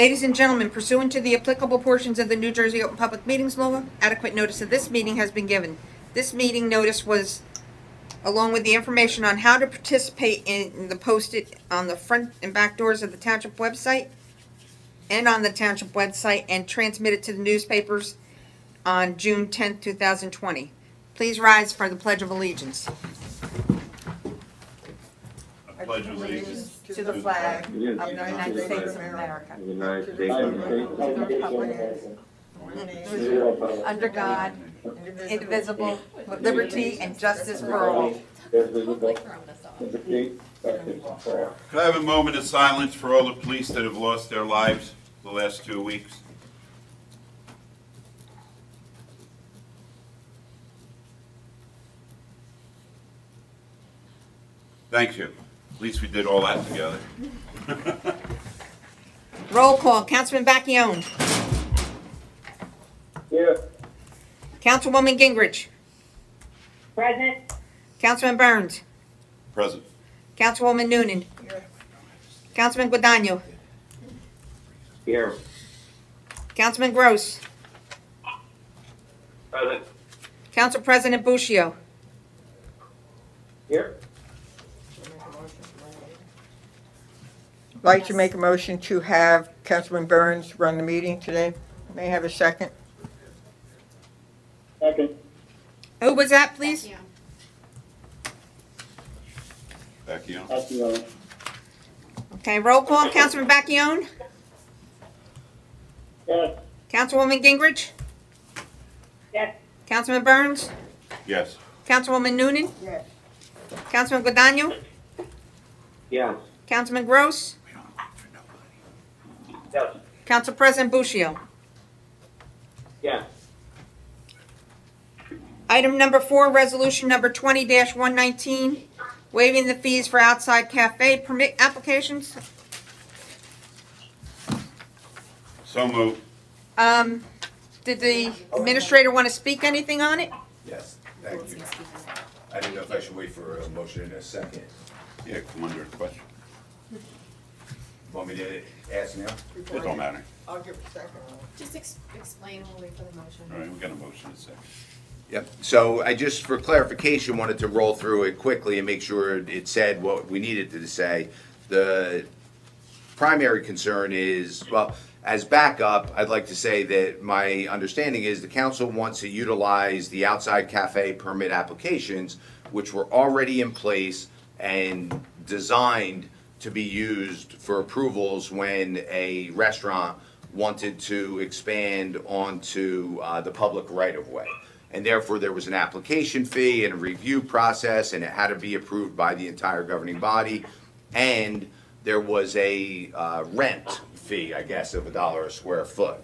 Ladies and gentlemen, pursuant to the applicable portions of the New Jersey Open Public Meetings Law, adequate notice of this meeting has been given. This meeting notice was, along with the information on how to participate in the posted on the front and back doors of the Township website and on the Township website, and transmitted to the newspapers on June 10th, 2020. Please rise for the Pledge of Allegiance. I pledge allegiance to the flag of the United States of America, to the republic under God, indivisible, with liberty and justice for all. Could I have a moment of silence for all the police that have lost their lives the last 2 weeks? Thank you. At least we did all that together. Roll call. Councilman Bacchione. Here. Councilwoman Gingrich. Present. Councilman Burns. Present. Councilwoman Noonan. Here. Councilman Guadagno. Here. Councilman Gross. Present. Council President Buccio. Here. I'd like to make a motion to have Councilman Burns run the meeting today. May I have a second? Second. Who was that, please? Bacchione. Bacchione. Okay, roll call. Councilman Bacchione. Yes. Councilwoman Gingrich. Yes. Councilman Burns. Yes. Councilwoman Noonan. Yes. Councilman Guadagno. Yes. Councilman Gross. Yes. Council President Buccio. Yes. Item number 4, resolution number 20-119, waiving the fees for outside cafe permit applications. So moved. Did the administrator want to speak anything on it? Yes, thank you. I didn't know if I should wait for a motion in a second. Yeah, come under the question. Want me to ask now? It don't matter. I'll give a second. Just explain, we'll wait for the motion. All right, we got a motion in a second. Yep, so I just, for clarification, wanted to roll through it quickly and make sure it said what we needed to say. The primary concern is, well, as backup, I'd like to say that my understanding is the council wants to utilize the outside cafe permit applications, which were already in place and designed to be used for approvals when a restaurant wanted to expand onto the public right-of-way. And therefore, there was an application fee and a review process, and it had to be approved by the entire governing body. And there was a rent fee, I guess, of $1 a square foot.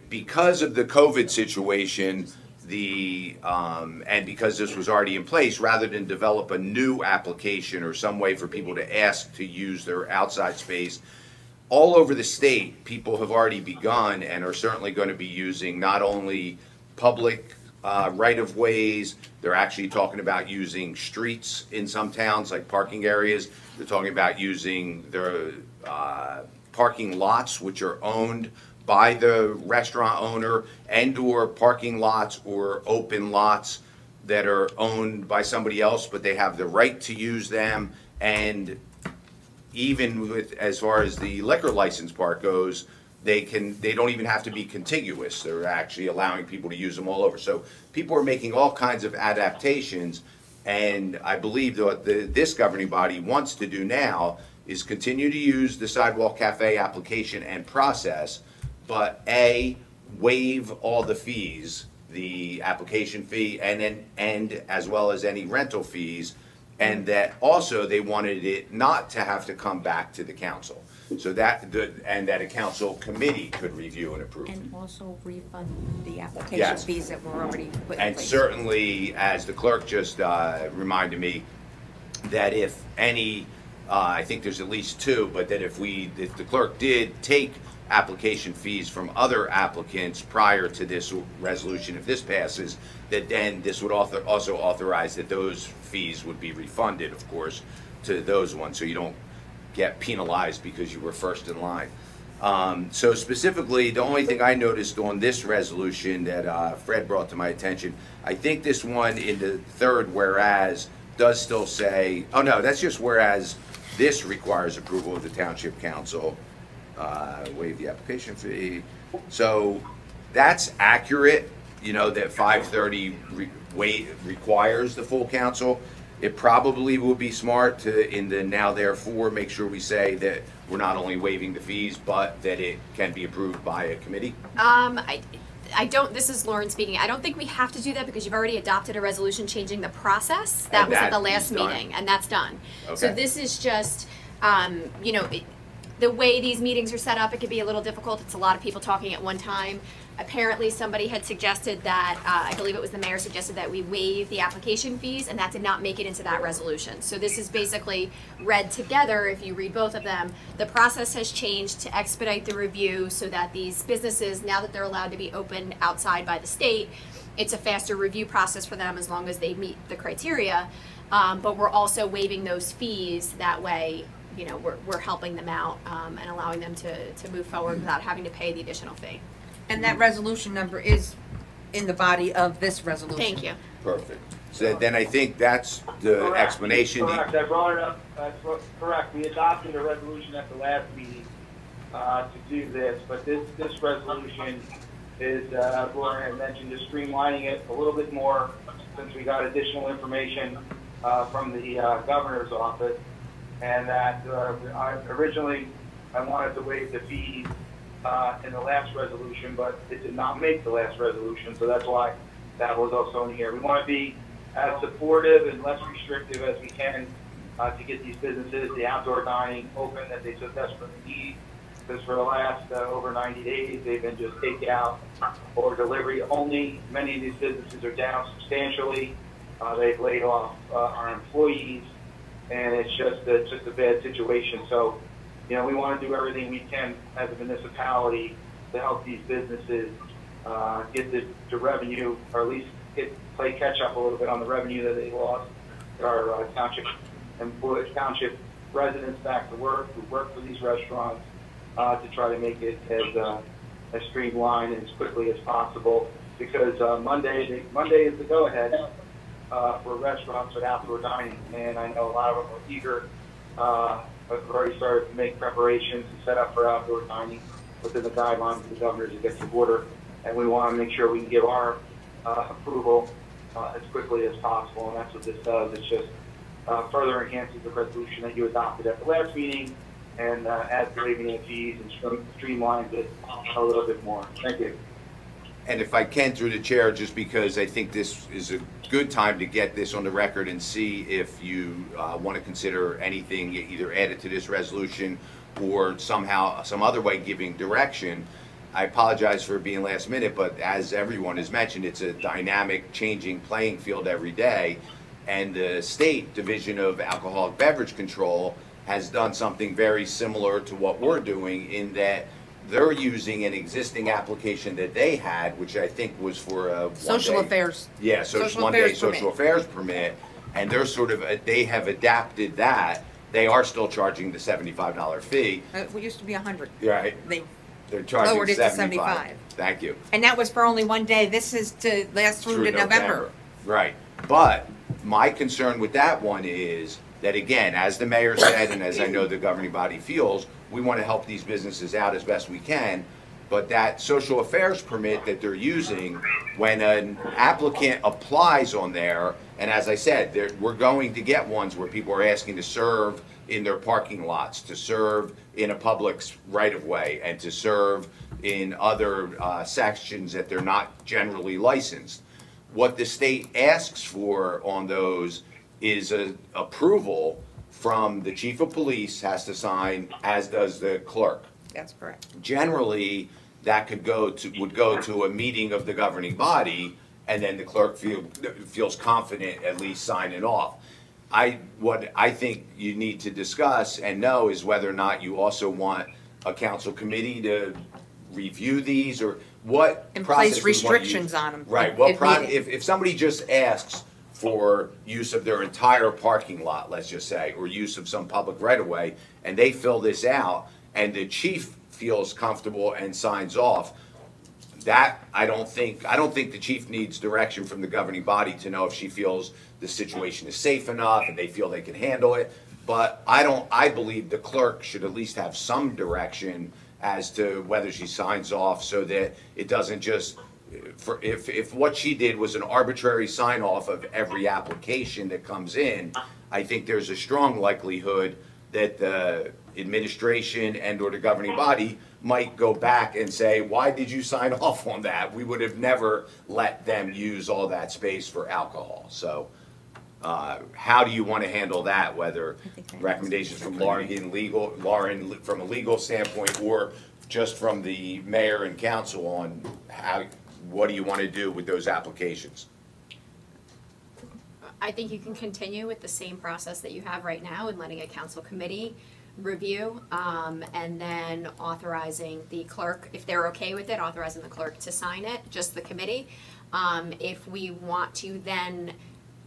Because of the COVID situation, and because this was already in place, rather than develop a new application or some way for people to ask to use their outside space, all over the state, people have already begun and are certainly going to be using not only public right-of-ways. They're actually talking about using streets in some towns, like parking areas. They're talking about using their parking lots, which are owned by the restaurant owner, and/or parking lots or open lots that are owned by somebody else, but they have the right to use them. And even with, as far as the liquor license part goes, they don't even have to be contiguous. They're actually allowing people to use them all over. So people are making all kinds of adaptations, and I believe what this governing body wants to do now is continue to use the sidewalk cafe application and process, but waive all the fees, the application fee, and as well as any rental fees, and that also they wanted it not to have to come back to the council. So that a council committee could review and approve. And also refund the application Yes. fees that were already put in And place. certainly, as the clerk just reminded me, that if any, I think there's at least 2, but that if the clerk did take application fees from other applicants prior to this resolution, if this passes, that then this would also authorize that those fees would be refunded, of course, to those ones, so you don't get penalized because you were first in line. So specifically, the only thing I noticed on this resolution that Fred brought to my attention, I think this one in the third whereas does still say, oh no, that's just whereas this requires approval of the Township Council, waive the application fee. So that's accurate, you know, that 530 requires the full council. It probably would be smart to, in the now therefore, make sure we say that we're not only waiving the fees, but that it can be approved by a committee. I don't, this is Lauren speaking, I don't think we have to do that because you've already adopted a resolution changing the process. That And was at that the last is done. meeting, and that's done. So Okay. this is just, you know, the way these meetings are set up, it could be a little difficult. It's a lot of people talking at one time. Apparently, somebody had suggested that, I believe it was the mayor suggested that we waive the application fees, and that did not make it into that resolution. So this is basically read together, if you read both of them. The process has changed to expedite the review so that these businesses, now that they're allowed to be open outside by the state, it's a faster review process for them as long as they meet the criteria. But we're also waiving those fees. That way, you know, we're helping them out and allowing them to move forward without having to pay the additional fee. And that resolution number is in the body of this resolution. Thank you. Perfect. So then I think that's the Correct. explanation. Correct, I brought it up, correct, we adopted a resolution at the last meeting to do this, but this resolution is, Lauren had mentioned, just streamlining it a little bit more since we got additional information from the governor's office, and that originally I wanted to waive the fees in the last resolution, but it did not make the last resolution, so that's why that was also in here. We want to be as supportive and less restrictive as we can to get these businesses, the outdoor dining, open that they so desperately need. Because for the last over 90 days, they've been just takeout or delivery only. Many of these businesses are down substantially. They've laid off our employees, and it's just a bad situation. So, you know, we want to do everything we can as a municipality to help these businesses get the revenue, or at least play catch up a little bit on the revenue that they lost. Our township employees, township residents back to work who work for these restaurants to try to make it as streamlined and as quickly as possible. Because Monday is the go-ahead for restaurants with outdoor dining, and I know a lot of them are eager. We've already started to make preparations to set up for outdoor dining within the guidelines of the governor's executive order, and we want to make sure we can give our approval as quickly as possible, and that's what this does. It's just further enhances the resolution that you adopted at the last meeting and adds the waiving of fees and streamlines it a little bit more. Thank you. And if I can, through the chair, just because I think this is a good time to get this on the record and see if you want to consider anything either added to this resolution or somehow, some other way giving direction. I apologize for being last minute, but as everyone has mentioned, it's a dynamic, changing playing field every day. And the State Division of Alcoholic Beverage Control has done something very similar to what we're doing, in that they're using an existing application that they had, which I think was for a Social affairs. Yeah, Social one-day affairs social permit. affairs permit, and they're sort of, they have adapted that. They are still charging the $75 fee. It used to be 100. Right. They're charging Lowered it to 75. Thank you. And that was for only one day. This is to last through to November. Right. But my concern with that one is that, again, as the mayor said, and as I know the governing body feels, we want to help these businesses out as best we can. But that social affairs permit that they're using, when an applicant applies on there, and as I said, we're going to get ones where people are asking to serve in their parking lots, to serve in a public right-of-way, and to serve in other sections that they're not generally licensed. What the state asks for on those is an approval from the chief of police, has to sign, as does the clerk. That's correct. Generally, that would go to a meeting of the governing body, and then the clerk feels confident at least signing off. What I think you need to discuss and know is whether or not you also want a council committee to review these, or what And process place we want to restrictions use. on them. Right. If somebody just asks for use of their entire parking lot, let's just say, or use of some public right-of-way, and they fill this out, and the chief feels comfortable and signs off. That, I don't think the chief needs direction from the governing body to know if she feels the situation is safe enough and they feel they can handle it. But I believe the clerk should at least have some direction as to whether she signs off, so that it doesn't just, if what she did was an arbitrary sign off of every application that comes in, I think there's a strong likelihood that the administration and or the governing body might go back and say, why did you sign off on that? We would have never let them use all that space for alcohol. So how do you want to handle that, whether recommendations from Lauren from a legal standpoint, or just from the mayor and council on what do you want to do with those applications? I think you can continue with the same process that you have right now and letting a council committee review, and then authorizing the clerk, if they're okay with it, authorizing the clerk to sign it, just the committee. If we want to then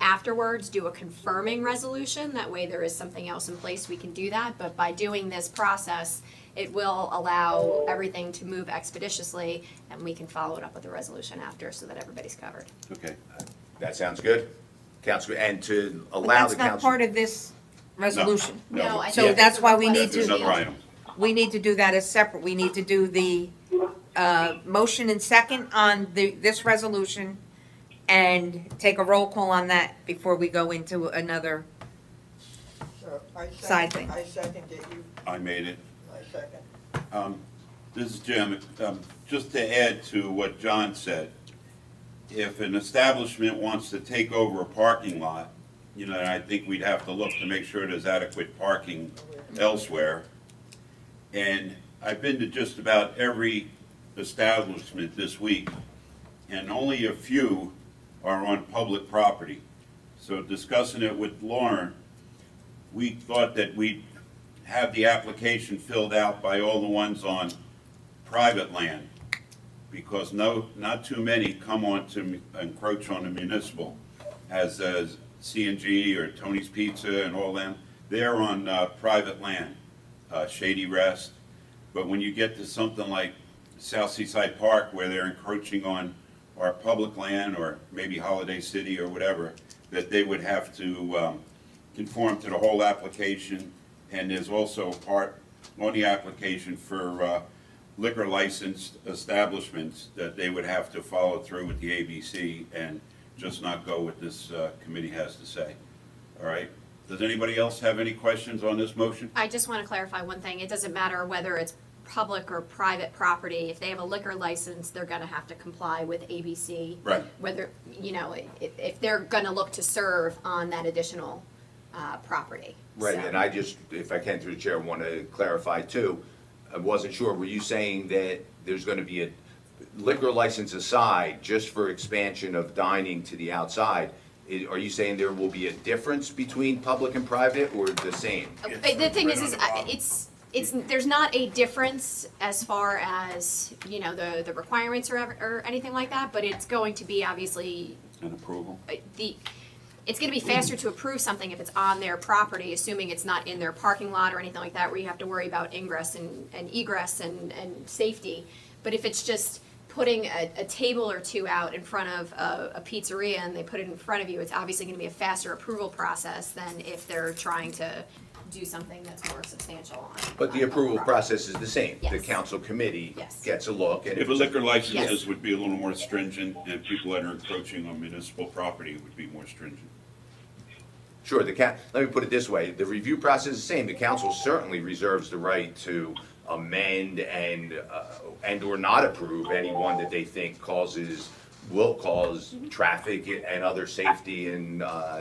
afterwards do a confirming resolution, that way there is something else in place, we can do that. But by doing this process, it will allow everything to move expeditiously, and we can follow it up with a resolution after so that everybody's covered. Okay, that sounds good. Council, and to But allow that's the not council. part of this resolution. No, I So think that's why we request need to to- Another item. We need to do that as separate. We need to do the motion and second on this resolution and take a roll call on that before we go into another. So I Side second, thing. I second it, you, I made it. I second. This is Jim. Just to add to what John said, if an establishment wants to take over a parking lot, you know, I think we'd have to look to make sure there's adequate parking elsewhere. And I've been to just about every establishment this week, and only a few are on public property. So discussing it with Lauren, we thought that we'd have the application filled out by all the ones on private land, because not too many come on to encroach on the municipal, as C&G or Tony's Pizza and all them. They're on private land, Shady Rest. But when you get to something like South Seaside Park, where they're encroaching on our public land, or maybe Holiday City or whatever, that they would have to conform to the whole application. And there's also a part on the application for liquor licensed establishments that they would have to follow through with the ABC and just not go what this committee has to say. All right? Does anybody else have any questions on this motion? I just want to clarify one thing. It doesn't matter whether it's public or private property. If they have a liquor license, they're going to have to comply with ABC. Right. Whether, you know, if they're going to look to serve on that additional property. Right, So- and I just, if I can through the chair, want to clarify too. I wasn't sure, were you saying that there's going to be a liquor license aside, just for expansion of dining to the outside? Are you saying there will be a difference between public and private, or the same? The thing is it's there's not a difference as far as, you know, the requirements or anything like that, but it's going to be obviously An approval? it's going to be faster to approve something if it's on their property, assuming it's not in their parking lot or anything like that, where you have to worry about ingress and egress and safety. But if it's just putting a table or two out in front of a pizzeria and they put it in front of you, it's obviously going to be a faster approval process than if they're trying to do something that's more substantial on. But the on approval property. process is the same. The Yes. council committee Yes. gets a look, and If a liquor licenses Yes. would be a little more stringent, and people that are encroaching on municipal property would be more stringent. Sure, let me put it this way, the review process is the same, the council certainly reserves the right to amend and or not approve anyone that they think will cause traffic and other safety and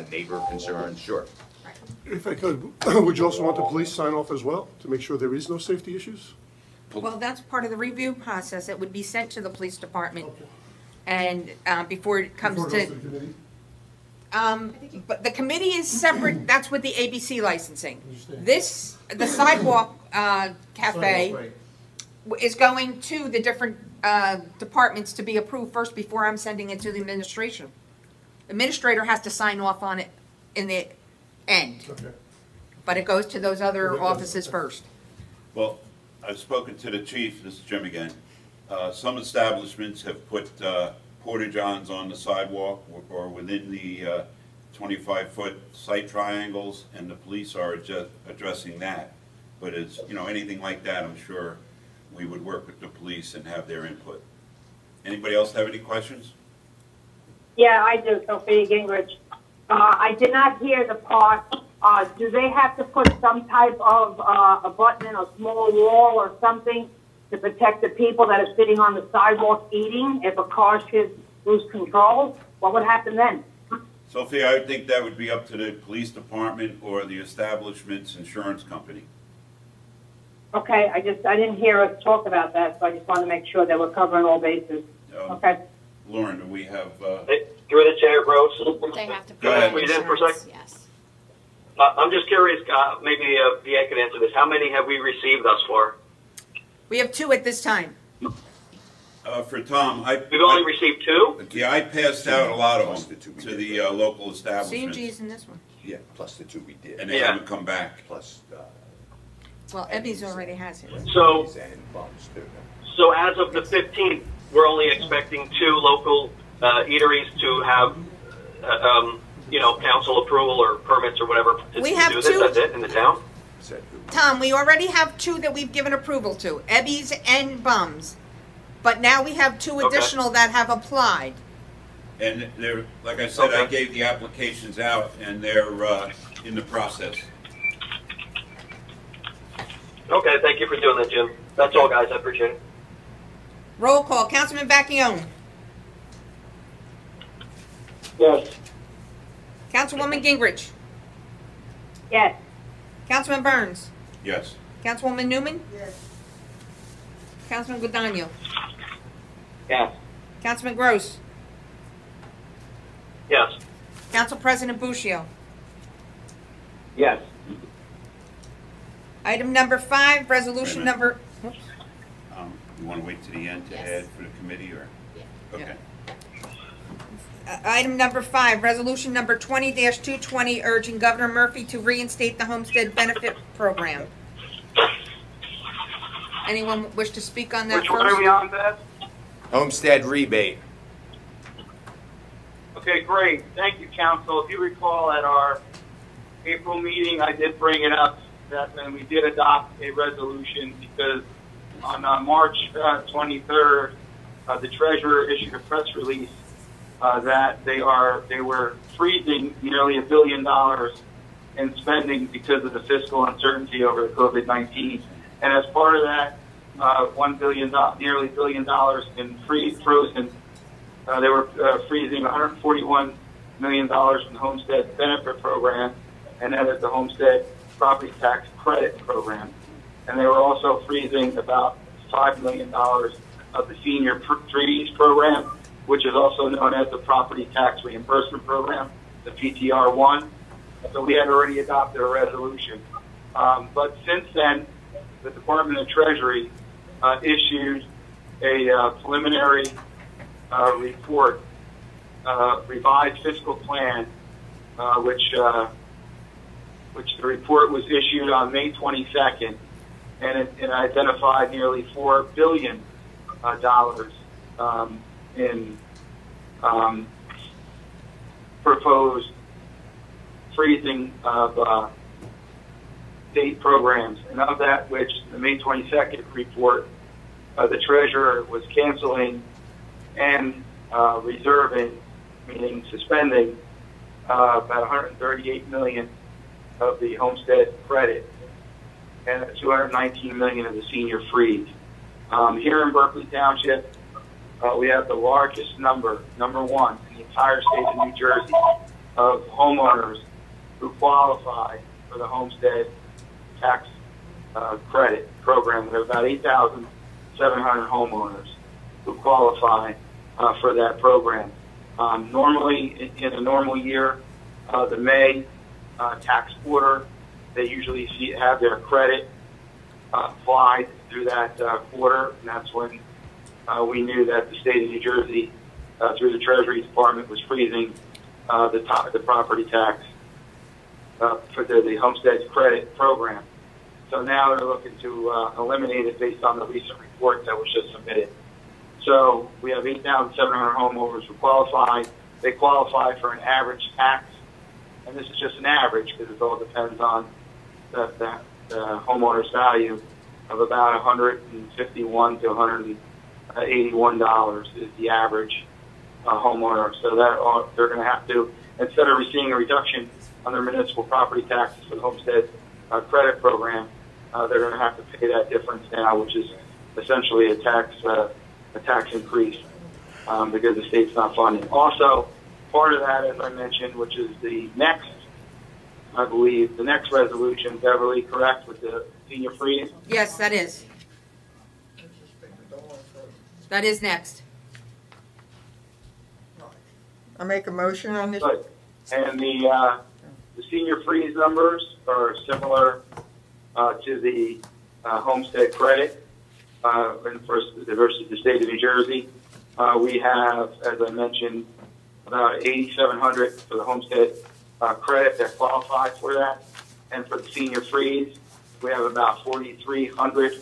neighbor concerns, sure. If I could, would you also want the police sign off as well, to make sure there is no safety issues? Well, that's part of the review process. It would be sent to the police department. And before it comes Before it goes to, the committee? but the committee is separate, that's with the ABC licensing. Understand. The sidewalk cafe Right. is going to the different departments to be approved first before I'm sending it to the administration. Administrator has to sign off on it in the end, Okay. but it goes to those other offices first. Well, I've spoken to the chief, this is Jim again. Some establishments have put porta-johns on the sidewalk or within the 25-foot sight triangles, and the police are just addressing that. But it's, you know, anything like that, I'm sure we would work with the police and have their input. Anybody else have any questions? Yeah, I do, Sophia Gingrich. I did not hear the part, do they have to put some type of a button in a small wall or something to protect the people that are sitting on the sidewalk eating if a car should lose control? What would happen then? Sophia, I would think that would be up to the police department or the establishment's insurance company. Okay, I didn't hear us talk about that, so I just wanted to make sure that we're covering all bases. Okay. Lauren, do we have... Through the chair, Rose. They have to Go ahead. Squeeze in for a sec? Yes. I'm just curious, maybe VA could answer this. How many have we received thus far? We have 2 at this time. For Tom, We've only received 2? Yeah, I passed out a lot of Plus them the 2 we to did. the local establishments. C&G's in this one. Yeah, plus the 2 we did. And they haven't come back. Plus, Well, Ebby's already has it. So, and bumps too. so as of the 15th, we're only expecting 2 local eateries to have, council approval or permits or whatever to We have do 2. this. That's it in the town? Said who? Tom, we already have 2 that we've given approval to, Ebby's and Bums. But now we have 2 Okay. additional that have applied. And they're, like I said, I Okay. gave the applications out, and they're in the process. Okay, thank you for doing that, Jim. That's all, guys. I appreciate it. Roll call, Councilman Bacchione. Yes. Councilwoman Gingrich. Yes. Councilman Burns. Yes. Councilwoman Newman. Yes. Councilman Guadagno. Yes. Councilman Gross. Yes. Council President Buccio. Yes. Item number 5, resolution Wait a number, oops, You want to wait to the end to Yes. add for the committee, or? Yeah. Okay. Item number 5, resolution number 20-220, urging Governor Murphy to reinstate the Homestead Benefit Program. Anyone wish to speak on that Which one are first? we on, Beth? Homestead rebate. Okay, great. Thank you, council. If you recall at our April meeting, I did bring it up that when we did adopt a resolution because on March 23rd, the treasurer issued a press release that they were freezing nearly $1 billion in spending because of the fiscal uncertainty over the COVID-19. And as part of that, nearly $1 billion in frozen. They were freezing $141 million from the Homestead Benefit Program, and that is the Homestead Property Tax Credit Program. And they were also freezing about $5 million of the Senior Freeze Program, which is also known as the Property Tax Reimbursement Program, the PTR1. So we had already adopted a resolution. But since then, the Department of Treasury issued a preliminary report, revised fiscal plan, which the report was issued on May 22nd, and it identified nearly $4 billion in proposed freezing of state programs, and of that which the May 22nd report, the treasurer was canceling and reserving, meaning suspending, about $138 million of the homestead credit and $219 million of the senior freeze. Here in Berkeley Township, we have the largest number one in the entire state of New Jersey of homeowners who qualify for the homestead tax credit program. There are about 8,700 homeowners who qualify for that program. Normally, in a normal year, the May tax quarter, they usually have their credit applied through that quarter, and that's when we knew that the state of New Jersey, through the Treasury Department, was freezing the property tax for the homestead credit program. So now they're looking to eliminate it based on the recent report that was just submitted. So we have 8,700 homeowners who qualify. They qualify for an average tax, and this is just an average because it all depends on the homeowner's value of about $151 to $181 is the average homeowner. So that they're going to have to, instead of receiving a reduction on their municipal property taxes for the homestead credit program, they're going to have to pay that difference now, which is essentially a tax increase because the state's not funding. Also, part of that, as I mentioned, which is the next, I believe, the next resolution, Beverly, correct, with the senior freeze? Yes, that is. That is next. I make a motion on this. Good. And the senior freeze numbers are similar to the homestead credit versus the state of New Jersey. We have, as I mentioned, about 8,700 for the homestead credit that qualify for that. And for the senior freeze, we have about 4,300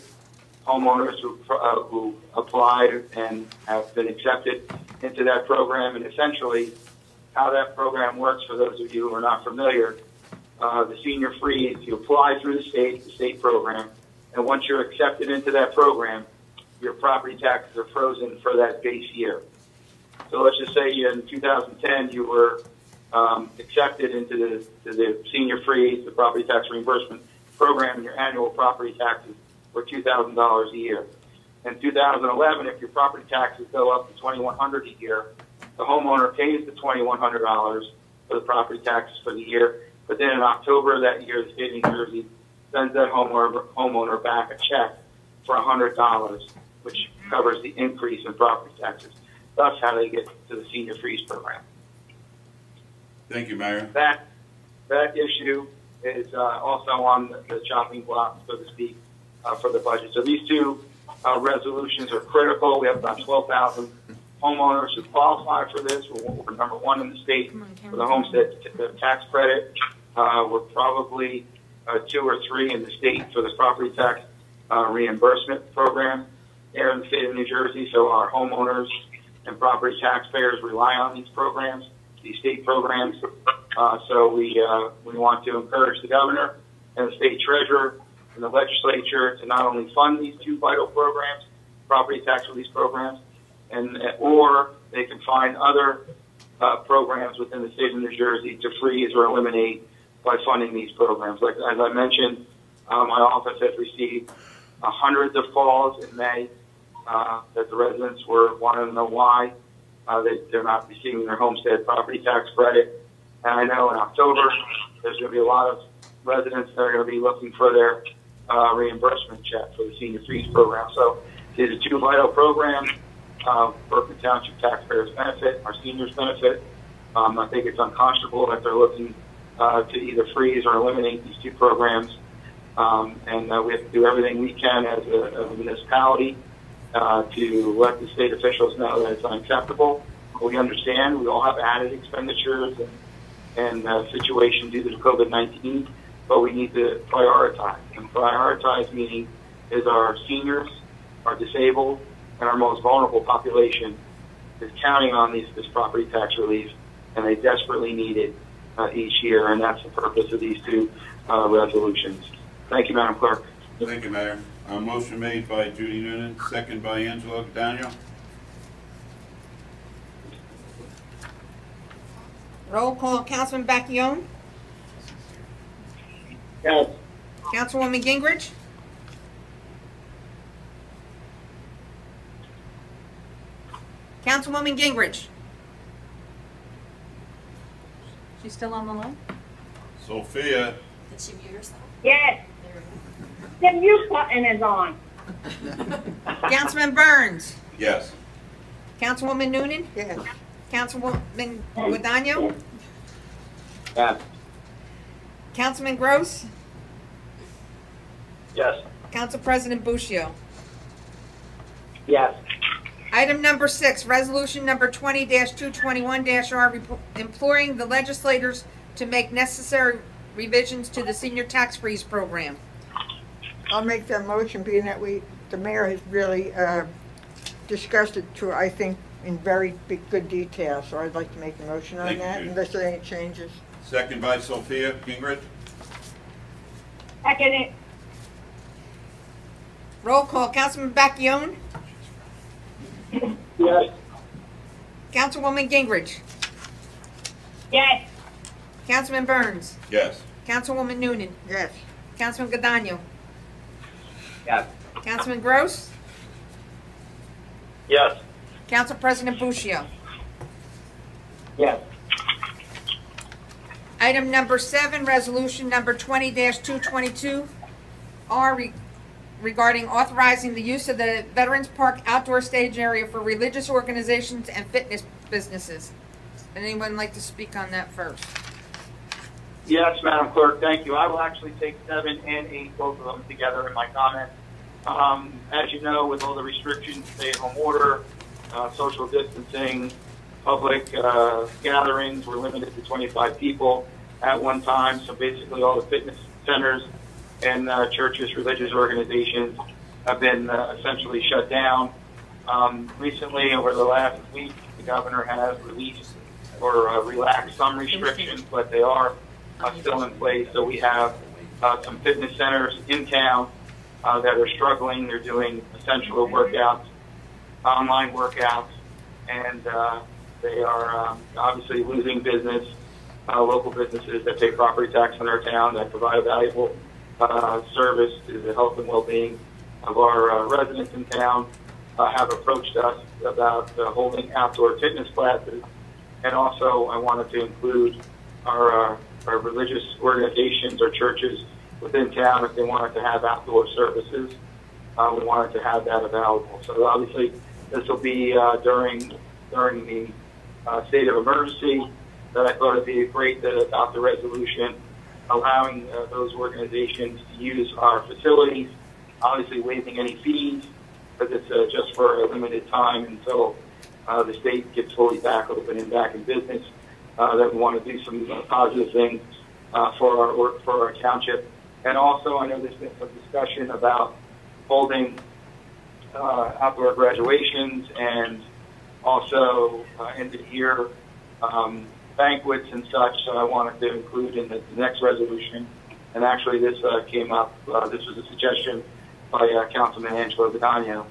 homeowners who applied and have been accepted into that program. And essentially, how that program works, for those of you who are not familiar, the senior freeze, you apply through the state program, and once you're accepted into that program, your property taxes are frozen for that base year. So let's just say in 2010 you were accepted into the senior freeze, the property tax reimbursement program, and your annual property taxes were $2,000 a year. In 2011, if your property taxes go up to $2,100 a year, the homeowner pays the $2,100 for the property taxes for the year. But then in October of that year, the state of New Jersey sends that homeowner back a check for $100, which covers the increase in property taxes. That's how they get to the senior freeze program. Thank you, Mayor. That issue is also on the chopping block, so to speak, for the budget. So these two resolutions are critical. We have about 12,000 homeowners who qualify for this. We're number one in the state for the homestead tax credit. We're probably 2 or 3 in the state for the property tax reimbursement program here in the state of New Jersey. So our homeowners and property taxpayers rely on these programs, these state programs. So we want to encourage the governor and the state treasurer and the legislature to not only fund these two vital programs, property tax relief programs, or they can find other programs within the state of New Jersey to freeze or eliminate by funding these programs. Like as I mentioned, my office has received hundreds of calls in May that the residents were wanting to know why they're not receiving their homestead property tax credit. And I know in October there's going to be a lot of residents that are going to be looking for their reimbursement check for the senior freeze program. So these are two vital programs. Berkeley Township taxpayers benefit, our seniors benefit. I think it's unconscionable that they're looking to either freeze or eliminate these two programs. And we have to do everything we can as a municipality to let the state officials know that it's unacceptable. We understand we all have added expenditures and situation due to COVID-19, but we need to prioritize. And prioritize meaning is our seniors, our disabled, and our most vulnerable population is counting on this property tax relief, and they desperately need it each year, and that's the purpose of these two resolutions. Thank you, Madam Clerk. Thank you, Mayor. A motion made by Judy Noonan, second by Angelo Daniel. Roll call, Councilman Bacchione. Yes. Councilwoman Gingrich. Councilwoman Gingrich. She's still on the line? Sophia. Did she mute herself? Yes. The mute button is on. Councilman Burns. Yes. Councilwoman Noonan. Yes. Councilwoman Guadagno. Yes. Councilman Gross. Yes. Council President Bushio. Yes. Item number 6, resolution number 20-221-R, imploring the legislators to make necessary revisions to the senior tax freeze program. I'll make that motion, being that the mayor has really discussed it to, I think, in very good detail, so I'd like to make a motion on Thank you, that, Judy. unless there are any changes. Second by Sophia Gingrich. Second it. Roll call, Councilman Bacchione, Yes. Councilwoman Gingrich, Yes. Councilman Burns, Yes. Councilwoman Noonan, Yes. Councilman Gadano, Yes. Councilman Gross, Yes. Council President Buccio. Yes. Item number 7, resolution number 20-222, regarding authorizing the use of the Veterans Park outdoor stage area for religious organizations and fitness businesses. Anyone like to speak on that first? Yes, Madam Clerk, thank you. I will actually take 7 and 8, both of them together in my comment. As you know, with all the restrictions, stay-at-home order, social distancing, public gatherings were limited to 25 people at one time. So basically all the fitness centers and churches, religious organizations have been essentially shut down. Recently, over the last week, the governor has released or relaxed some restrictions, but they are still in place. So we have some fitness centers in town that are struggling. They're doing essential workouts, online workouts, and they are obviously losing business. Local businesses that pay property tax in our town, that provide a valuable service to the health and well-being of our residents in town, have approached us about holding outdoor fitness classes. And also, I wanted to include our religious organizations or churches within town. If they wanted to have outdoor services, we wanted to have that available. So obviously, this will be during the state of emergency. That I thought it'd be great to adopt a resolution allowing those organizations to use our facilities, obviously waiving any fees, because it's just for a limited time until the state gets fully back open and back in business. That we want to do some positive things for our township. And also, I know there's been some discussion about holding outdoor graduations and also end of year banquets and such, so I wanted to include in the next resolution. And actually, this came up. This was a suggestion by Councilman Angelo Gadano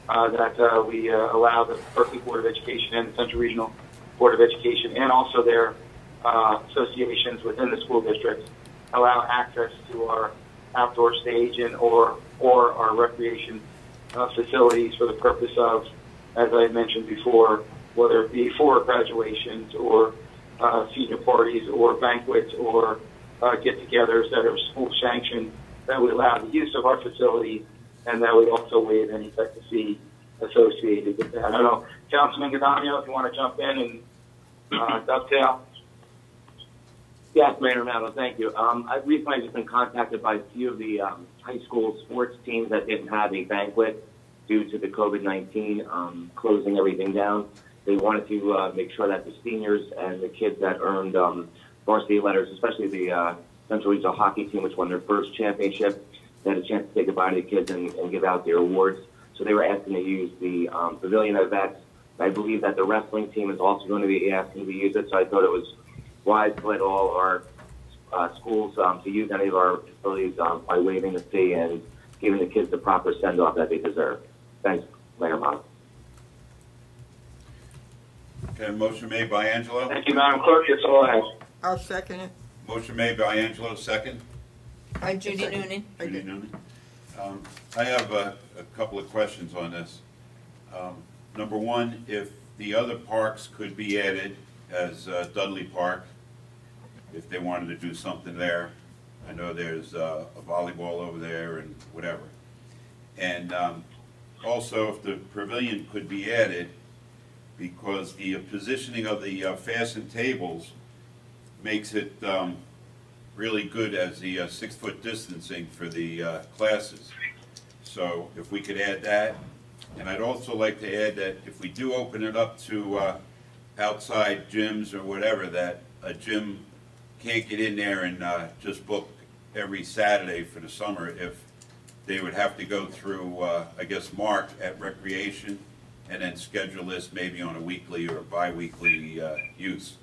that we allow the Berkeley Board of Education and the Central Regional Board of Education, and also their associations within the school districts, allow access to our outdoor stage and or our recreation facilities for the purpose of, as I mentioned before, whether it be for graduations or senior parties or banquets or get-togethers that are school sanctioned, that would allow the use of our facilities, and that would also waive any type of fee associated with that. I don't know, Councilman Gadano, if you want to jump in and dovetail. Yes, Mayor Romano, thank you. I've recently just been contacted by a few of the high school sports teams that didn't have a banquet due to the COVID-19 closing everything down. They wanted to make sure that the seniors and the kids that earned varsity letters, especially the Central Regional Hockey team, which won their first championship, they had a chance to say goodbye to the kids and give out their awards. So they were asking to use the pavilion at Vets. I believe that the wrestling team is also going to be asking to use it, so I thought it was wise to let all our schools to use any of our facilities by waiving the fee and giving the kids the proper send-off that they deserve. Thanks, Mayor Romano. Okay, motion made by Angelo. Thank you, Madam Clerk. That's all I have. I'll second it. Motion made by Angelo, second. By Judy Noonan. Judy Noonan. I have a couple of questions on this. Number one, if the other parks could be added as Dudley Park, if they wanted to do something there. I know there's a volleyball over there and whatever. And also if the pavilion could be added, because the positioning of the fastened tables makes it really good as the 6-foot distancing for the classes. So if we could add that. And I'd also like to add that if we do open it up to outside gyms or whatever, that a gym can't get in there and just book every Saturday for the summer if they would have to go through, I guess, Mark at Recreation, and then schedule this maybe on a weekly or bi-weekly use.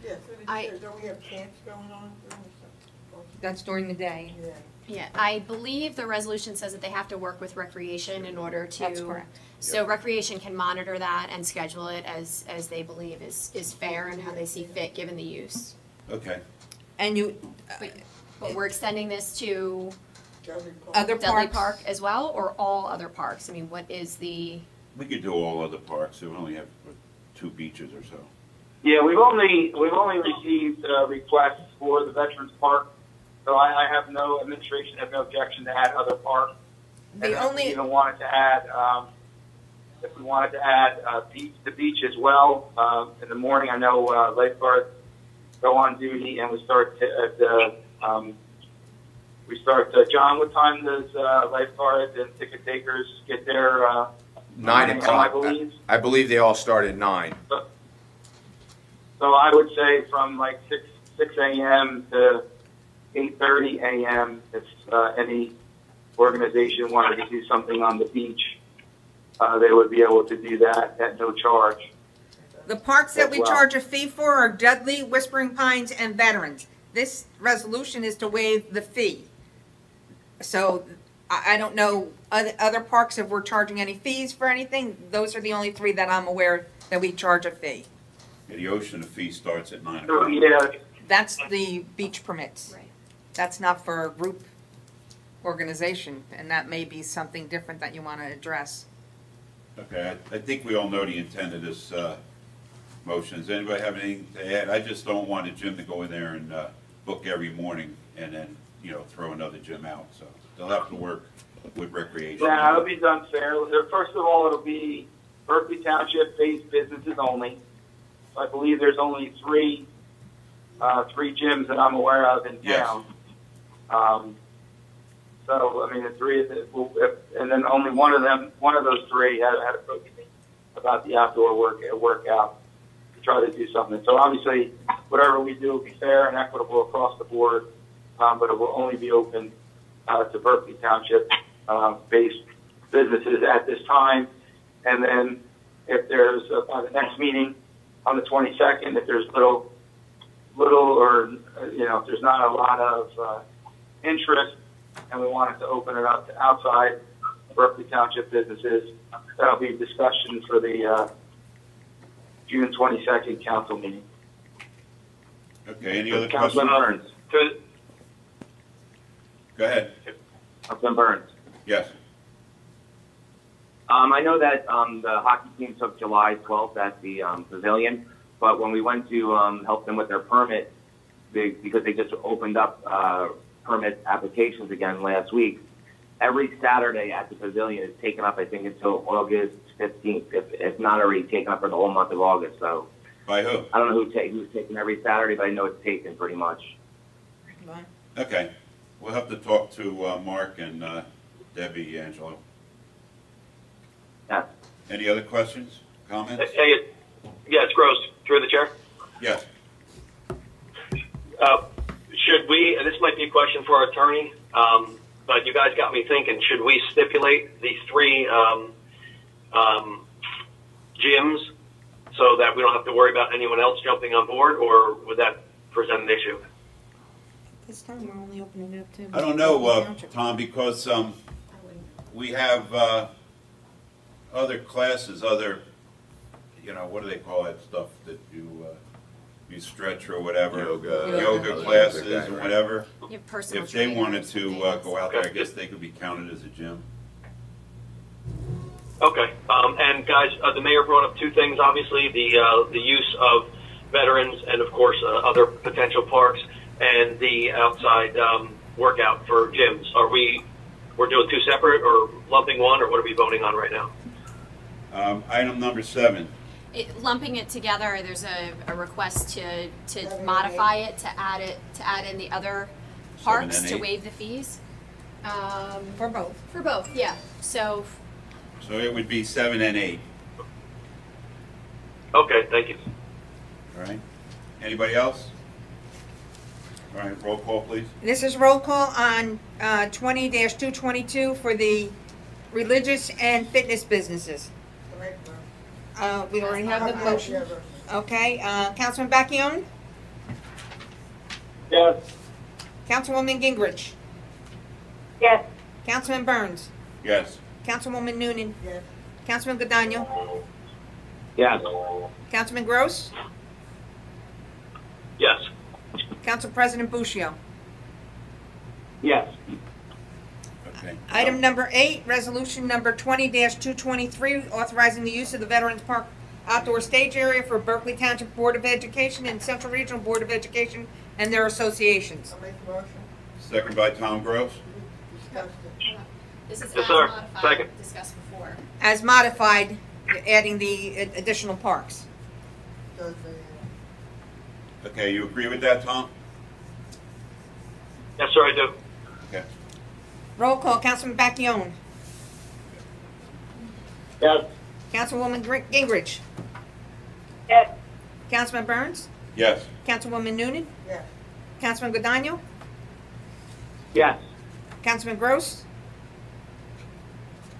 Yes, I- don't we have camps going on during the That's during the day. Yeah. Yeah, I believe the resolution says that they have to work with Recreation in order to. That's correct. So Recreation can monitor that and schedule it as they believe is fair and how they see fit, given the use. Okay. And you, But we're extending this to other Dudley parks? Park as well, or all other parks? I mean, what is the, We could do all other parks, we only have 2 beaches or so. Yeah, we've only received requests for the Veterans Park, so I have no administration have no objection to add other parks. The And if only- we even wanted to add, if we wanted to add the beach as well. In the morning, I know lifeguards go on duty, and we start John, what time does lifeguards and ticket takers get there? 9 o'clock. I believe. I believe they all start at 9. So I would say from like 6 a.m. to 8:30 a.m. If any organization wanted to do something on the beach, they would be able to do that at no charge. The parks that As we well. charge a fee for are Dudley, Whispering Pines, and Veterans. This resolution is to waive the fee. So I don't know other parks if we're charging any fees for anything. Those are the only 3 that I'm aware that we charge a fee. Yeah, the ocean, the fee starts at 9 So, o'clock. yeah, That's the beach permits. right? That's not for a group organization, and that may be something different that you want to address. Okay, I think we all know the intent of this motion. Does anybody have anything to add? I just don't want a gym to go in there and book every morning and then, throw another gym out. So they'll have to work with Recreation. yeah, it'll be done fair. First of all, it'll be Berkeley Township-based businesses only. I believe there's only 3 gyms that I'm aware of in Yes. town. So I mean, the 3 and then only one of those 3 had approached me about the outdoor workout to try to do something. So obviously, whatever we do will be fair and equitable across the board, but it will only be open to Berkeley Township based businesses at this time. And then if there's by the next meeting on the 22nd, if there's little or if there's not a lot of interest, and we wanted to open it up to outside Berkeley Township businesses, that'll be a discussion for the June 22nd council meeting. Okay, any other Councilman questions? Burns. Go ahead. Councilman Burns. Yes. I know that the hockey team took July 12th at the pavilion, but when we went to help them with their permit, because they just opened up permit applications again last week, every Saturday at the pavilion is taken up, I think, until August 15th, if not already taken up for the whole month of August. So By who? I don't know who's taking every Saturday, but I know it's taken pretty much. Okay. We'll have to talk to Mark and Debbie, Angelo. Yeah. Any other questions, comments? Hey, yeah, it's Gross, through the chair. Yes. Should we, and this might be a question for our attorney, but you guys got me thinking, should we stipulate these 3 gyms so that we don't have to worry about anyone else jumping on board, or would that present an issue? This time we're only opening it up to. I don't know, Tom, because we have other classes, what do they call that stuff that you stretch or whatever? Yoga classes or whatever. You have personal If they trainers wanted and to things. go out there, I guess they could be counted as a gym. Okay, and guys, the mayor brought up 2 things, obviously, the use of veterans and, of course, other potential parks, and the outside workout for gyms. We're doing 2 separate, or lumping one, or what are we voting on right now? Item number 7. Lumping it together, there's a request to modify it, to add in the other 7 parks and to 8. waive the fees. For both. For both, yeah. So, So it would be 7 and 8, Okay, thank you. all right? Anybody else? All right, roll call, please. This is roll call on 20-222 for the religious and fitness businesses. We already have the motion. Okay, Councilman Bacchione? Yes. Councilwoman Gingrich? Yes. Councilman Burns? Yes. Councilwoman Noonan? Yes. Councilman Godano? Yes. Councilman Gross? Yes. Council President Bushio? Yes. Okay. Item number 8, resolution number 20-223, authorizing the use of the Veterans Park outdoor stage area for Berkeley Township Board of Education and Central Regional Board of Education and their associations. I'll make the motion. Second by Tom Gross. Discussed it. This is Yes, as sir. modified, Second. discussed before. As modified, adding the additional parks. Does Okay, you agree with that, Tom? Yes, sir, I do. Okay. Roll call, Councilman Bacchione? Yes. Councilwoman Gingrich? Yes. Councilman Burns? Yes. Councilwoman Noonan? Yes. Councilman Godano? Yes. Councilman Gross?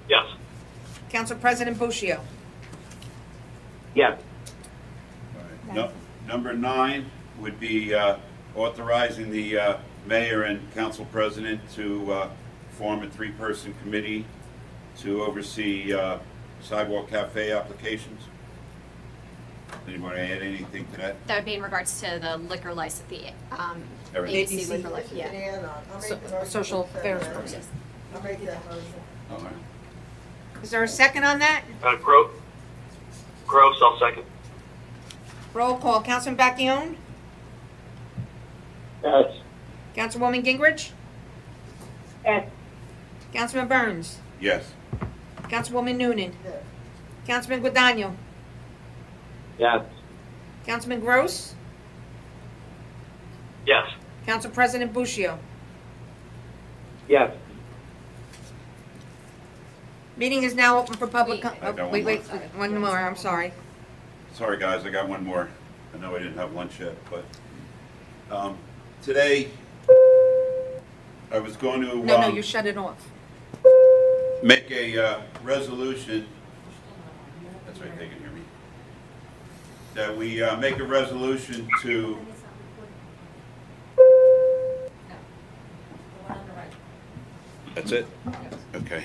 Yes. Council President Bushio? Yes. All right. No, number 9 would be authorizing the mayor and council president to form a 3-person committee to oversee sidewalk cafe applications. Anybody add anything to that? That would be in regards to the liquor license, the Everything. ABC liquor license, This is an yeah. add-on. I'll make the motion. Social affairs Second. person. I'll make that motion. All right. Is there a second on that? Gross, I'll second. Roll call, Councilman Bacchione? Yes. Councilwoman Gingrich? Yes. Councilman Burns? Yes. Councilwoman Noonan? Yes. Councilman Guadagno? Yes. Councilman Gross? Yes. Council President Bushio? Yes. Meeting is now open for public. Wait. I got Wait, one wait, one more, I'm sorry. Sorry, guys, I got one more. I know I didn't have lunch yet, but today I was going to No, you shut it off. make a resolution. That's right, they can hear me. That we make a resolution to. That's it? Okay.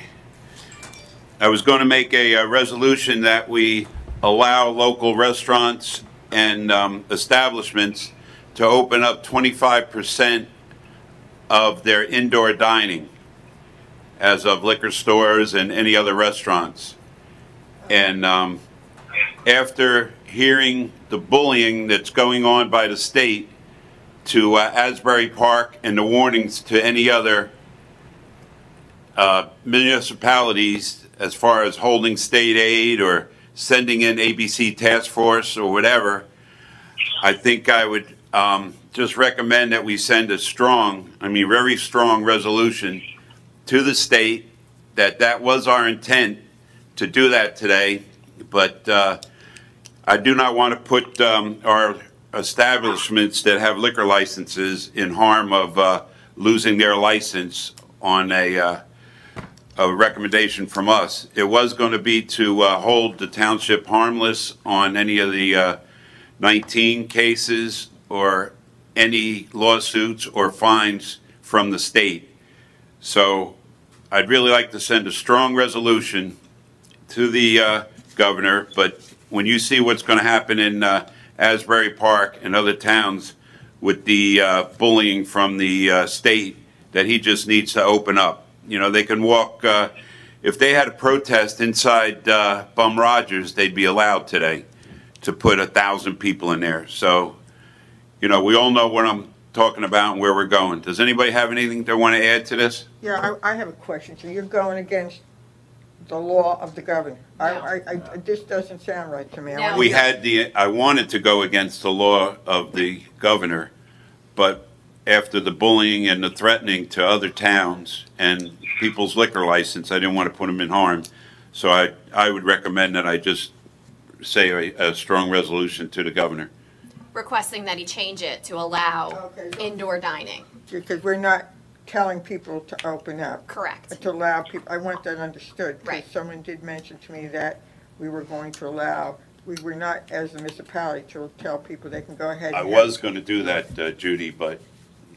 I was going to make a resolution that we allow local restaurants and establishments to open up 25% of their indoor dining as of liquor stores and any other restaurants. And after hearing the bullying that's going on by the state to Asbury Park and the warnings to any other municipalities as far as holding state aid or sending in ABC task force or whatever, I think I would just recommend that we send a strong, very strong resolution to the state that was our intent to do that today, but I do not want to put our establishments that have liquor licenses in harm of losing their license on a recommendation from us. It was going to be to hold the township harmless on any of the 19 cases or any lawsuits or fines from the state. So I'd really like to send a strong resolution to the governor, but when you see what's going to happen in Asbury Park and other towns with the bullying from the state, that he just needs to open up. You know, they can walk, if they had a protest inside Bum Rogers, they'd be allowed today to put 1,000 people in there. So, you know, we all know what I'm talking about and where we're going. Does anybody have anything they want to add to this? Yeah, I have a question. So you're going against the law of the governor? No. This doesn't sound right to me. No. I wanted to go against the law of the governor, but after the bullying and the threatening to other towns and people's liquor license, I didn't want to put them in harm. So I would recommend that I just say a strong resolution to the governor. requesting that he change it to allow Okay. indoor dining. Because we're not telling people to open up. Correct. To allow people, I want that understood. Right. Because someone did mention to me that we were going to allow, we were not, as a municipality, to tell people they can go ahead. I and was going to do that, Judy, but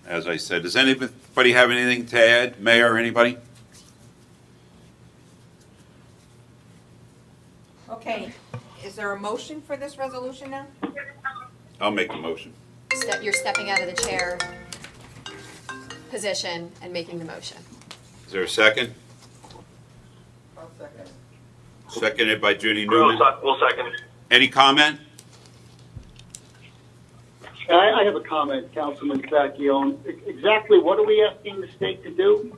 as I said, does anybody have anything to add? Mayor, or anybody? Okay, is there a motion for this resolution now? I'll make the motion. You're stepping out of the chair position and making the motion. Is there a second? I'll second. Seconded by Judy Newman. We'll second. Any comment? I have a comment, Councilman Facchione. Exactly what are we asking the state to do?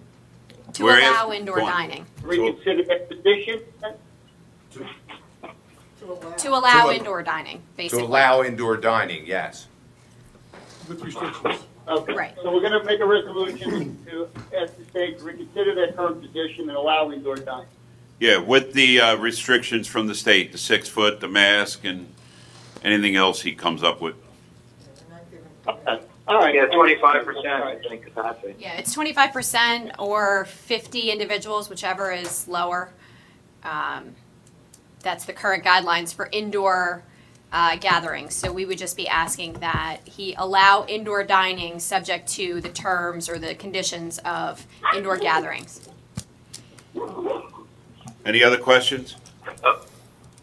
To We're allow asking- indoor go on. dining. Reconsider that position? To allow To- indoor dining, To basically. allow indoor dining, yes. With restrictions. Okay. Right. So we're gonna make a resolution to ask the state to reconsider their current position and allow indoor dining. Yeah, with the restrictions from the state, the 6 foot, the mask, and anything else he comes up with. Okay. All right. Yeah, 25%, I think, capacity. Yeah, it's 25% or 50 individuals, whichever is lower. That's the current guidelines for indoor gatherings. So we would just be asking that he allow indoor dining subject to the terms or the conditions of indoor gatherings. Any other questions?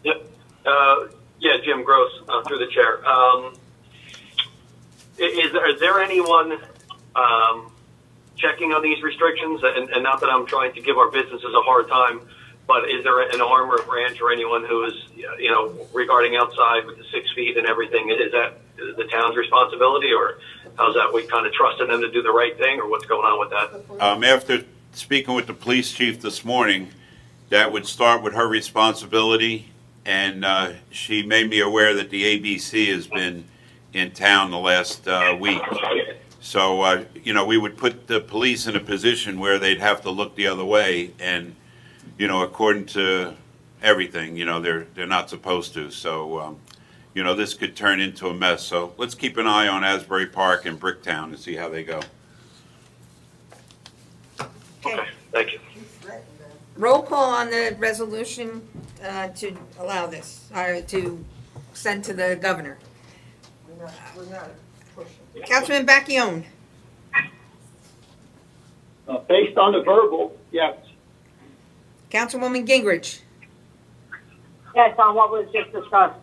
Yeah, Jim Gross, through the chair. Is there anyone checking on these restrictions? And not that I'm trying to give our businesses a hard time, but is there an arm or a branch or anyone who is, regarding outside with the 6 feet and everything? Is that the town's responsibility, or how's that? We kind of trusting them to do the right thing, or what's going on with that? After speaking with the police chief this morning, that would start with her responsibility, and she made me aware that the ABC has been in town the last week. So, we would put the police in a position where they'd have to look the other way, and, according to everything, they're not supposed to. So, this could turn into a mess. So let's keep an eye on Asbury Park and Bricktown and see how they go. Okay, thank you. Roll call on the resolution to allow this, to send to the governor. We're not pushing. Councilman Bacchione. Based on the verbal, yes. Councilwoman Gingrich. Yes, on what was just discussed.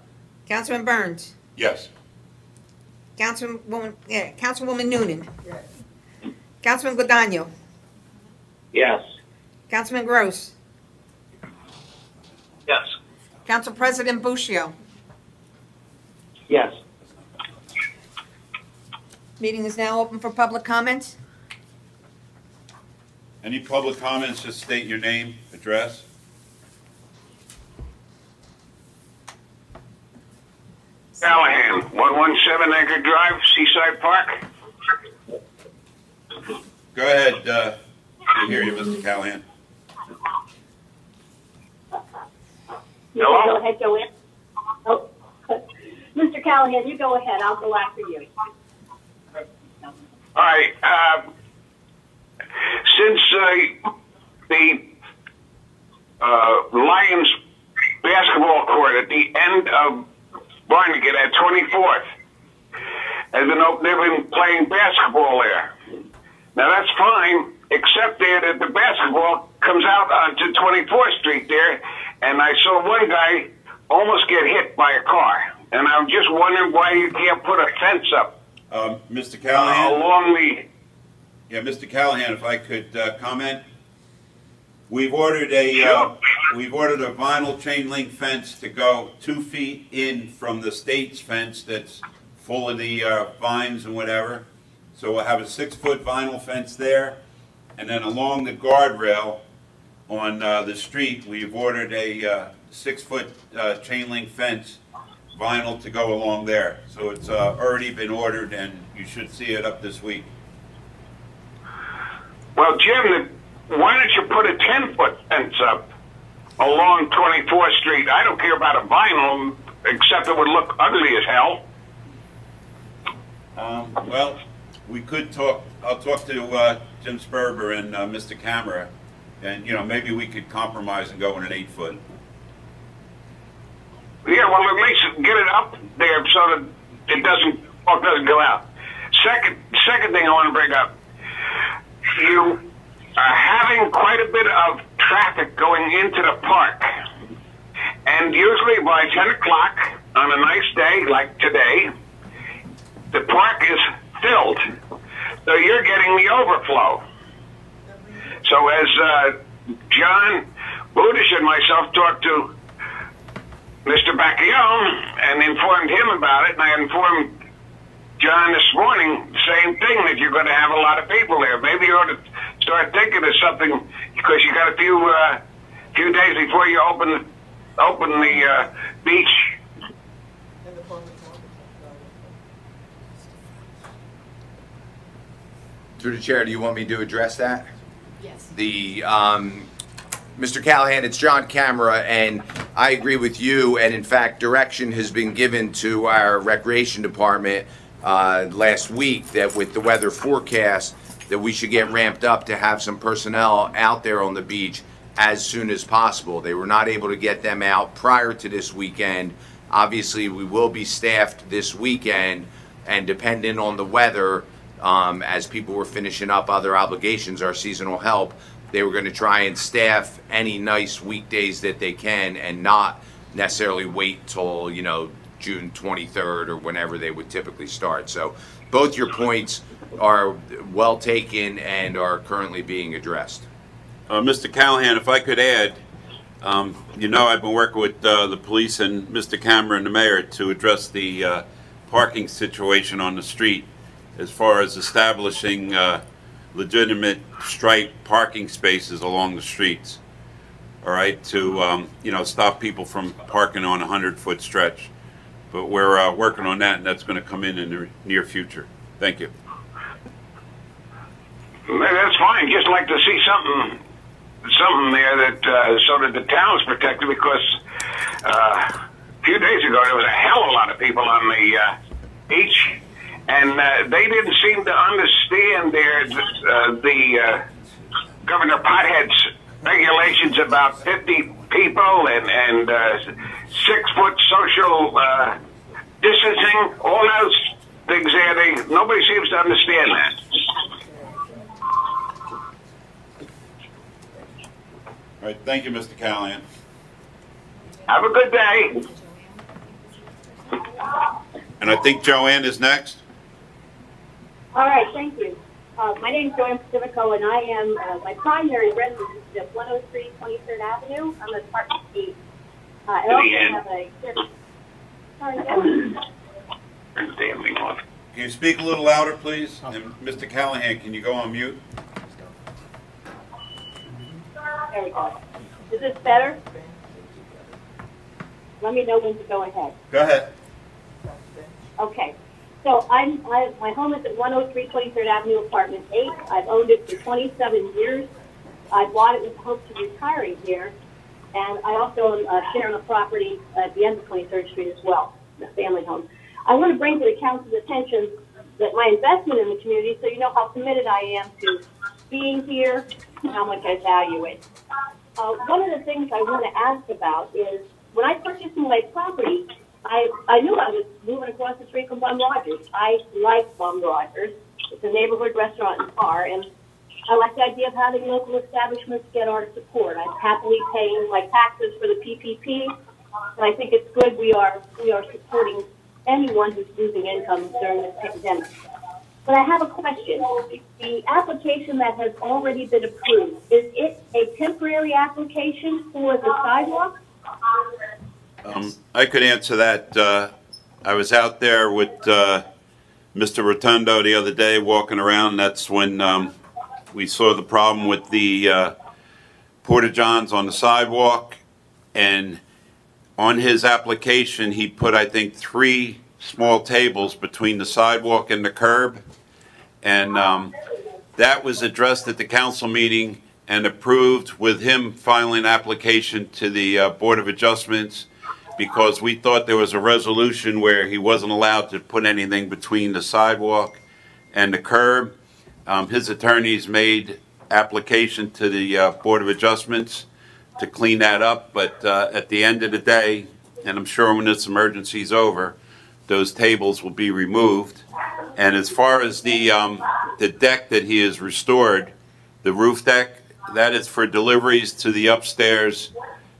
Councilman Burns. Yes. Councilwoman Noonan. Yes. Councilman Guadagno. Yes. Councilman Gross. Yes. Council President Buccio. Yes. Meeting is now open for public comments. Any public comments, just state your name, address. Callahan, 117 Anchor Drive, Seaside Park. Go ahead, we hear you, Mr. Callahan. You Hello? can go ahead, go in. Oh. Mr. Callahan, you go ahead. I'll go after you. All right. Since the Lions basketball court at the end of Barnegat at 24th has been open, they've been playing basketball there. Now that's fine, except that the basketball comes out onto 24th Street there, and I saw one guy almost get hit by a car. And I'm just wondering why you can't put a fence up Mr. Callahan? along the... Yeah, Mr. Callahan, if I could comment. We've ordered a Sure. vinyl chain link fence to go 2 feet in from the state's fence that's full of the vines and whatever. So we'll have a 6-foot vinyl fence there, and then along the guardrail on the street, we've ordered a 6-foot chain link fence, vinyl, to go along there. So it's already been ordered, and you should see it up this week. Well, Jim, why don't you put a 10-foot fence up along 24th Street? I don't care about a vinyl, except it would look ugly as hell. Well, we could talk, I'll talk to Jim Sperber and Mr. Camera, and, you know, maybe we could compromise and go in an 8-foot. Yeah, well, at least get it up there so that it doesn't go out. Second thing I want to bring up, you are having quite a bit of traffic going into the park. And usually by 10 o'clock on a nice day like today, the park is filled. So you're getting the overflow. So as John Budish and myself talked to Mr. Bacchione and informed him about it, and I informed John this morning, same thing, that you're going to have a lot of people there. Maybe you ought to start thinking of something, because you got a few days before you open the beach. Through the chair, do you want me to address that? Yes. Mr. Callahan, it's John Camera, and I agree with you, and in fact, direction has been given to our Recreation Department last week that with the weather forecast, that we should get ramped up to have some personnel out there on the beach as soon as possible. They were not able to get them out prior to this weekend. Obviously, we will be staffed this weekend, and depending on the weather, as people were finishing up other obligations, our seasonal help, they were going to try and staff any nice weekdays that they can and not necessarily wait till, you know, June 23rd or whenever they would typically start. So both your points are well taken and are currently being addressed. Mr. Callahan, if I could add, you know, I've been working with the police and Mr. Camera and the mayor to address the parking situation on the street as far as establishing legitimate striped parking spaces along the streets, all right, to, you know, stop people from parking on a 100-foot stretch. But we're working on that, and that's going to come in the near future. Thank you. That's fine. Just like to see something there that so that the town's protected, because a few days ago there was a hell of a lot of people on the beach, and they didn't seem to understand the Governor Pothead's regulations about 50 people and 6-foot social distancing. All those things there, nobody seems to understand that. All right, thank you, Mr. Callahan. Have a good day. And I think Joanne is next. All right, thank you. My name is Joanne Pacifico, and I am, my primary residence is at 103 23rd Avenue. I'm at Apartment 8. I also have a... Sorry, Turn the damn thing off. Can you speak a little louder, please? And Mr. Callahan, can you go on mute? There we go. Is this better? Let me know when to go ahead. Go ahead. Okay. So my home is at 103 23rd Avenue, Apartment 8. I've owned it for 27 years. I bought it with the hopes of retiring here. And I also own a share on a property at the end of 23rd Street as well, the family home. I want to bring to the council's attention that my investment in the community, so you know how committed I am to being here and how much I value it. One of the things I want to ask about is, when I purchased my property, I knew I was moving across the street from Bum Rogers. I like Bum Rogers. It's a neighborhood restaurant and bar, and I like the idea of having local establishments get our support. I'm happily paying my taxes for the PPP, and I think it's good we are supporting anyone who's losing income during this pandemic. But I have a question. The application that has already been approved, is it a temporary application for the sidewalk? I could answer that. I was out there with Mr. Rotundo the other day walking around. That's when we saw the problem with the porta-johns on the sidewalk. And on his application, he put, I think, 3 small tables between the sidewalk and the curb. And that was addressed at the council meeting and approved with him filing an application to the Board of Adjustments. because we thought there was a resolution where he wasn't allowed to put anything between the sidewalk and the curb. His attorneys made application to the Board of Adjustments to clean that up, but at the end of the day, and I'm sure when this emergency is over, those tables will be removed. And as far as the deck that he has restored, the roof deck, that is for deliveries to the upstairs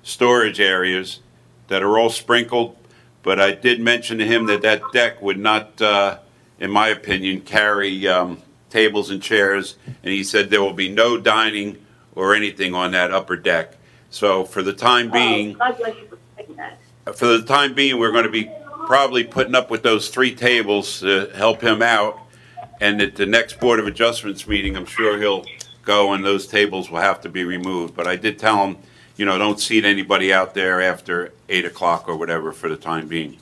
storage areas that are all sprinkled. But I did mention to him that that deck would not, in my opinion, carry tables and chairs, and he said there will be no dining or anything on that upper deck. So for the time being, God bless you for saying that. for the time being, we're going to be probably putting up with those 3 tables to help him out. And at the next Board of Adjustments meeting, I'm sure he'll go and those tables will have to be removed. But I did tell him, you know, don't seat anybody out there after 8 o'clock or whatever for the time being.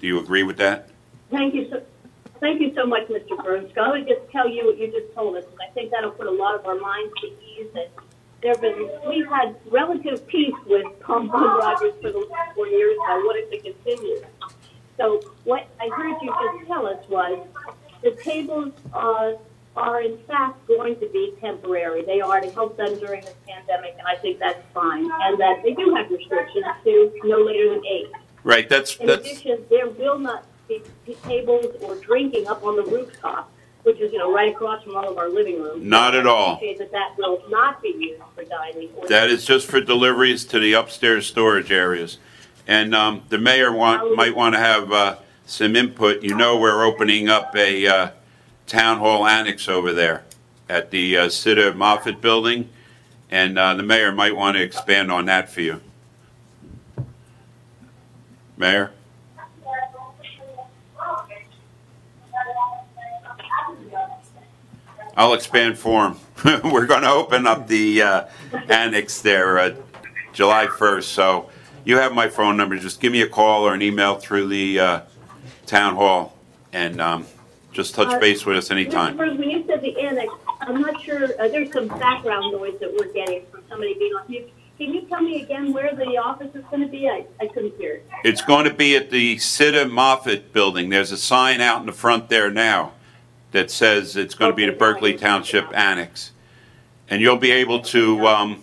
Do you agree with that? Thank you so much, Mr. Burns. I would just tell you what you just told us, and I think that'll put a lot of our minds to ease. And we've had relative peace with Tom Rogers for the last 4 years, and I wanted to continue. So what I heard you just tell us was the tables are in fact going to be temporary. They are to help them during this pandemic, and I think that's fine. And that they do have restrictions to no later than 8. Right. In addition, there will not be tables or drinking up on the rooftop, which is, right across from all of our living rooms. Not at all. That will not be used for dining. That is just for deliveries to the upstairs storage areas. And the mayor might want to have some input. You know, we're opening up a town hall annex over there at the Sitter Moffett building, and the mayor might want to expand on that for you. Mayor? I'll expand for him. We're going to open up the annex there July 1st, so you have my phone number. Just give me a call or an email through the town hall, and just touch base with us anytime. Mr. Burns, when you said the annex, I'm not sure, there's some background noise that we're getting from somebody being on mute. Can you tell me again where the office is going to be? I couldn't hear it. It's going to be at the Sitter Moffett building. There's a sign out in the front there now that says it's going to be the Berkeley Township Annex. And you'll be able to,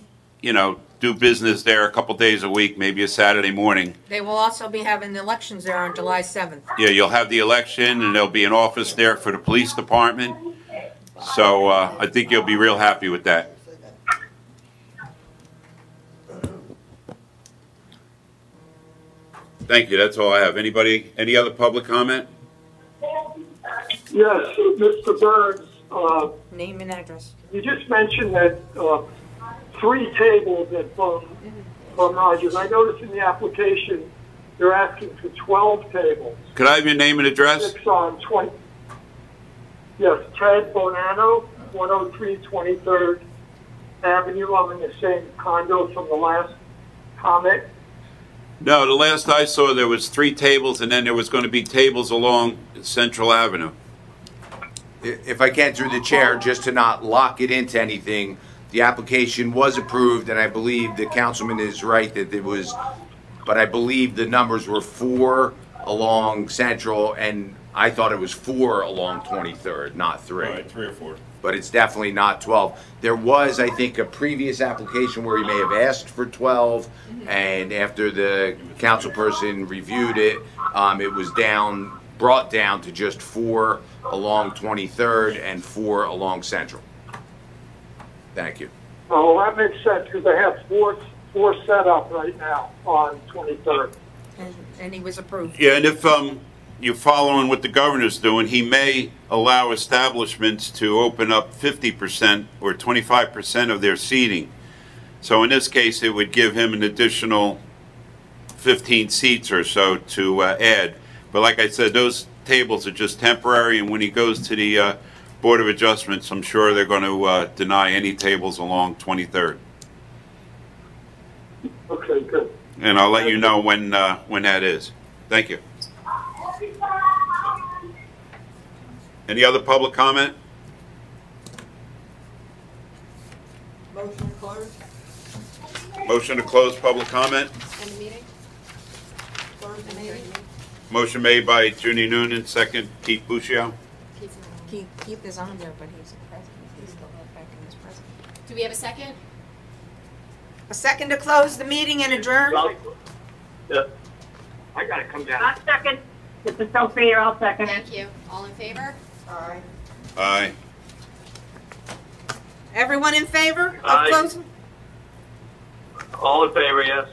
do business there a couple days a week, maybe a Saturday morning. They will also be having the elections there on July 7th. Yeah, you'll have the election, and there'll be an office there for the police department. So I think you'll be real happy with that. Thank you. That's all I have. Anybody, any other public comment? Yes, Mr. Burns. Name and address. You just mentioned that 3 tables at Bum Rogers. I noticed in the application you're asking for 12 tables. Could I have your name and address? 6 on 20. Yes, Ted Bonanno, 103 23rd Avenue. I'm in the same condo from the last comment. No, the last I saw there was 3 tables, and then there was going to be tables along Central Avenue. If I can, through the chair, just to not lock it into anything, the application was approved, and I believe the councilman is right that it was, but I believe the numbers were 4 along Central, and I thought it was 4 along 23rd, not 3. Right, 3 or 4. But it's definitely not 12. There was, I think, a previous application where he may have asked for 12, and after the council person reviewed it, it was brought down to just 4 along 23rd and 4 along Central. Thank you. Oh, that makes sense because I have 4 set up right now on 23rd. And he was approved. Yeah, and if you're following what the governor's doing, he may allow establishments to open up 50% or 25% of their seating. So in this case, it would give him an additional 15 seats or so to add. But like I said, those tables are just temporary, and when he goes to the Board of Adjustments, I'm sure they're going to deny any tables along 23rd. Okay, good. And I'll let you know when that is. Thank you. Any other public comment? Motion to close? Motion to close public comment? End the meeting? Motion made by Junie Noonan, second Keith Buccio. Keith is on there, but he's the president. He's still acting as president. Do we have a second? A second to close the meeting and adjourn? Yeah. I gotta come down. I'll second. This is Sophia, I'll second it. Thank you. All in favor? Aye. Aye. Everyone in favor of Aye. closing? All in favor, yes.